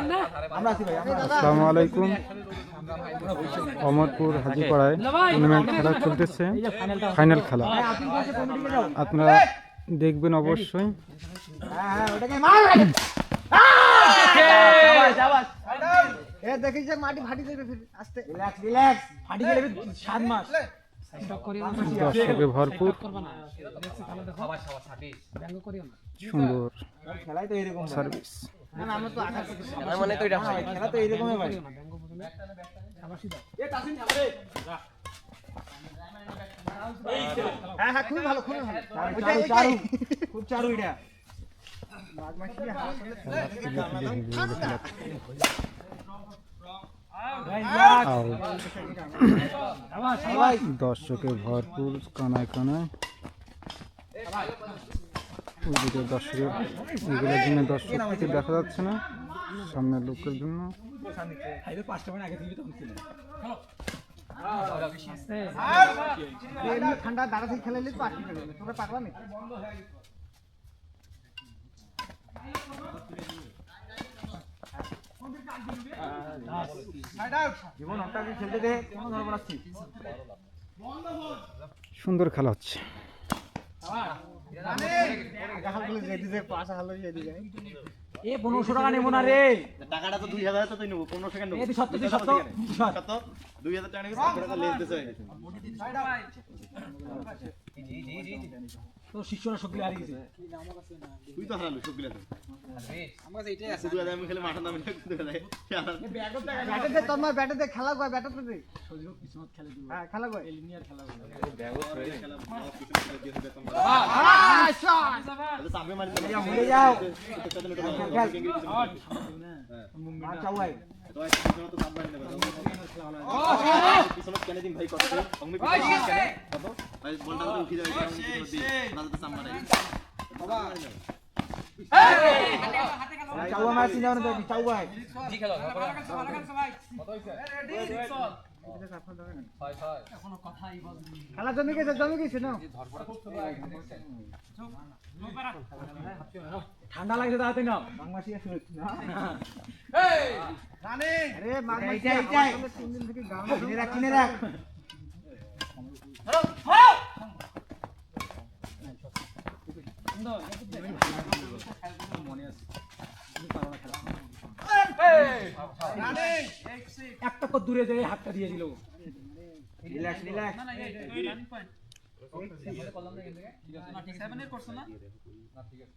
আসসালামু আলাইকুম। অমরপুর হাজিপাড়ায় টুর্নামেন্ট খেলা চলতেছে, ফাইনাল খেলা আপনারা দেখবেন অবশ্যই। দর্শকে ভরপুর, সুন্দর সার্ভিস। খুবই ভালো, খুবই ভালো। খুব চারু এটা। দর্শকে ভরপুর, কানায় কানায়। দর্শকের এগুলোর জন্য দর্শককে দেখা যাচ্ছে না, সামনের লোকের জন্য। ঠান্ডা দাঁড়া থেকে খেলে তোমরা পাকবা না। সুন্দর খেলা হচ্ছে। এ 1500 টাকা নেবো না রে, টাকাটা তো 2000 তো তুই নেবো 15 সেকেন্ড এই সত্য 2000 টাকা নেবো 500 টাকা লেস দিতে তো শিষ্যরা সবগুলো হারিয়ে গেছে। তুই তো হারালো সবগুলো তো আমার কাছে এটাই আছে 2000 আমি খেলে মাঠের নামে 2000 ব্যাটে দে তোমার, ব্যাটে দে খেলা কয়, ব্যাটে তো দে সজীব কিসমত খেলে দিব। হ্যাঁ খেলা কয়, এলিমিয়ার খেলা কয়। ব্যাগও খেলা দিয়ে দিবে তোমরা। আচ্ছা তাহলে সামনে মারি দাও, মরে যাও। আচ্ছা ভাই তো পিছনে তো সামনে নেবে পিছনে কেন দিন ভাই করতে আমি পিছনে কেন কত ভাই বলটা তো উঠে যাবে কারণ পিছনে দিই ওরা তো সামনে নাই বাবা চাউয়া মার চিন্তা না দেবি চাউ ভাই জি খেলো ভালো সবাই কত হইছে রেডি চল এখনো কথাই বলনি। খেলা জমি গেছে না। ঠান্ডা লাগছে তাতে না বাংলাদেশি আছে না। এই রানী আরে এইটাই 3 দিন থেকে গান কিনে রাখ ধরো ধরো একটা কত দূরে যায় হাতটা দিয়ে দিল। রিল্যাক্স না না এই রান পয়েন্ট ওকে করলাম না এখান থেকে ঠিক আছে না ঠিক 7 এর করছ না না ঠিক আছে